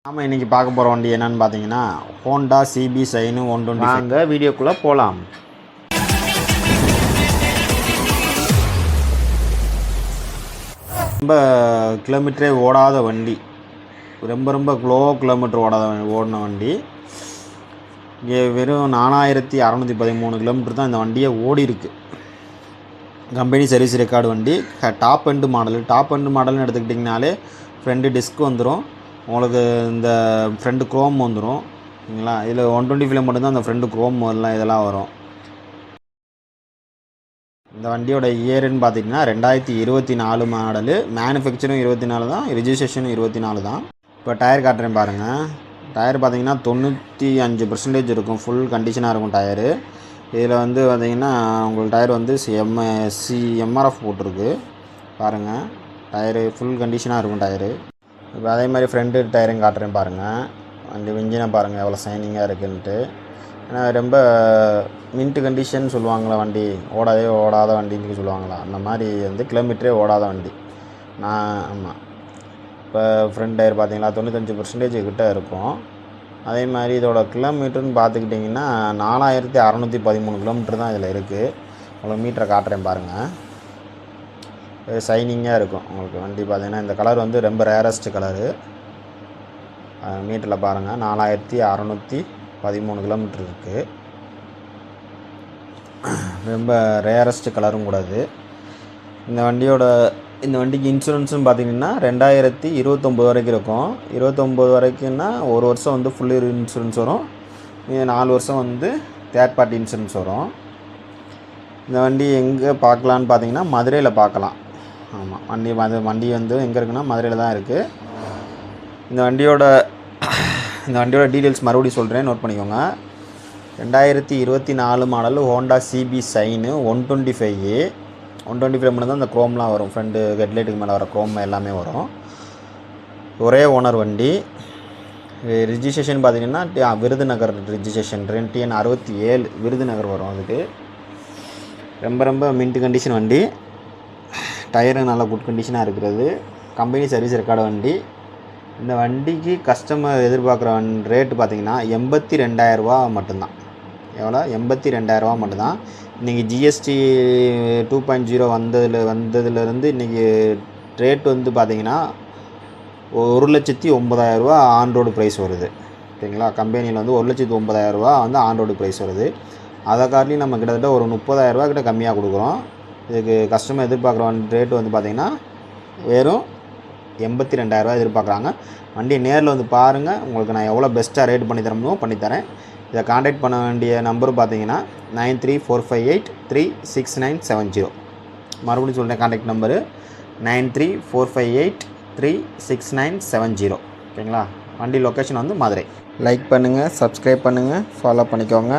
நாம இன்றைக்கி பார்க்க போகிற வண்டி என்னென்னு பார்த்தீங்கன்னா ஹோண்டா சிபி சைனு 120. வாங்க வீடியோக்குள்ளே போகலாம். ரொம்ப கிலோமீட்டரே ஓடாத வண்டி, ரொம்ப லோ கிலோமீட்டர் ஓடின வண்டி. இங்கே வெறும் 4613 கிலோமீட்டர் தான் இந்த வண்டியை ஓடி இருக்கு. கம்பெனி சர்வீஸ் ரெக்கார்டு வண்டி. டாப் எண்டு மாடல்னு எடுத்துக்கிட்டிங்கனாலே ஃப்ரண்ட் டிஸ்க் வந்துடும் உங்களுக்கு. இந்த ஃப்ரண்ட் குரோம் வந்துடும் சரிங்களா. இதில் 125 மட்டும்தான் அந்த ஃப்ரண்ட் குரோம் இதெல்லாம் வரும். இந்த வண்டியோட இயர்னு பார்த்தீங்கன்னா 2024 மாடலு. மேனுஃபேக்சரும் 24 தான், ரிஜிஸ்ட்ரேஷனும் 24 தான். இப்போ டயர் காட்டுறேன் பாருங்கள். டயர் பார்த்தீங்கன்னா 95% இருக்கும், ஃபுல் கண்டிஷனாக இருக்கும் டயரு. இதில் பார்த்தீங்கன்னா உங்களுக்கு டயர் எம்ஆர்எஃப் போட்டிருக்கு பாருங்கள். டயரு ஃபுல் கண்டிஷனாக இருக்கும் டயரு. இப்போ அதே மாதிரி ஃப்ரண்ட்டு டயரும் காட்டுறேன் பாருங்கள். வண்டி இன்ஜினை பாருங்கள் எவ்வளோ ஷைனிங்காக இருக்குன்ட்டு. ஏன்னா ரொம்ப மின்ட் கண்டிஷன் சொல்லுவாங்களா, வண்டி ஓடாத வண்டின்னு சொல்லுவாங்களா, அந்த மாதிரி கிலோமீட்டரே ஓடாத வண்டி. ஆமாம். இப்போ ஃப்ரண்ட் டயர் பார்த்தீங்களா 95% கிட்ட இருக்கும். அதே மாதிரி இதோட கிலோமீட்டர்னு பார்த்துக்கிட்டிங்கன்னா 4613 கிலோமீட்டர் தான் இதில் இருக்குது. உங்களுக்கு மீட்டரை காட்டுறேன் பாருங்கள். ஷைனிங்காக இருக்கும் உங்களுக்கு வண்டி. பார்த்தீங்கன்னா இந்த கலர் ரொம்ப ரேரஸ்ட் கலரு. மீட்டரில் பாருங்கள் 4613 கிலோமீட்டர் இருக்குது. ரொம்ப ரேரஸ்ட் கலரும் கூடாது. இந்த வண்டிக்கு இன்சூரன்ஸுன்னு பார்த்தீங்கன்னா 2029 வரைக்கும் இருக்கும். 29 வரைக்கும்னா ஒரு வருஷம் ஃபுல் இன்சூரன்ஸ் வரும். 4 வருஷம் தேர்ட் பார்ட்டி இன்சூரன்ஸ் வரும். இந்த வண்டி எங்கே பார்க்கலான்னு பார்த்தீங்கன்னா மதுரையில் பார்க்கலாம். ஆமாம், வண்டி எங்கே இருக்குன்னா மதுரையில் தான் இருக்குது. இந்த வண்டியோட டீட்டெயில்ஸ் மறுபடியும் சொல்கிறேன், நோட் பண்ணிக்கோங்க. 2024 மாடல் ஹோண்டா சிபி சைனு 125 மட்டும் தான் இந்த குரோம்லாம் வரும். ஃப்ரண்ட்டு ஹெட்லைட்டுக்கு மேலே வர குரோம் எல்லாமே வரும். ஒரே ஓனர் வண்டி. ரிஜிஸ்ட்ரேஷன் பார்த்தீங்கன்னா விருதுநகர் ரிஜிஸ்ட்ரேஷன், TN 67 விருதுநகர் வரும். அதுக்கு ரொம்ப மின்ட் கண்டிஷன் வண்டி. டயரு நல்ல குட் கண்டிஷனாக இருக்கிறது. கம்பெனி சர்வீஸ் ரெக்கார்டு வண்டி. இந்த வண்டிக்கு கஸ்டமர் எதிர்பார்க்குற ரேட்டு பார்த்திங்கன்னா 82,000 மட்டும்தான். எவ்வளோ? 82,000 மட்டும்தான். இன்றைக்கி ஜிஎஸ்டி 2.0 வந்ததுலேருந்து இன்றைக்கி ரேட் பார்த்திங்கன்னா 1,09,000 ஆன் ரோடு ப்ரைஸ் வருது ஓகேங்களா. கம்பெனியில் 1,09,000 ஆன் ரோடு ப்ரைஸ் வருது. அதை காட்டிலும் நம்ம கிட்டத்தட்ட ஒரு 30,000 கிட்ட கம்மியாக கொடுக்குறோம். இதுக்கு கஸ்டமர் எதிர்பார்க்குற ரேட்டு பார்த்திங்கன்னா வெறும் 82,000 எதிர்பார்க்குறாங்க. வண்டி நேரில் பாருங்கள். உங்களுக்கு நான் எவ்வளோ பெஸ்ட்டாக ரேட் பண்ணி தரணுமோ பண்ணித்தரேன். இதை காண்டாக்ட் பண்ண வேண்டிய நம்பர் பார்த்தீங்கன்னா 9345836970. மறுபடியும் சொல்கிறேன், காண்டாக்ட் நம்பரு 9345836970 ஓகேங்களா. வண்டி லொக்கேஷன் மதுரை. லைக் பண்ணுங்கள், சப்ஸ்கிரைப் பண்ணுங்கள், ஃபாலோ பண்ணிக்கோங்க.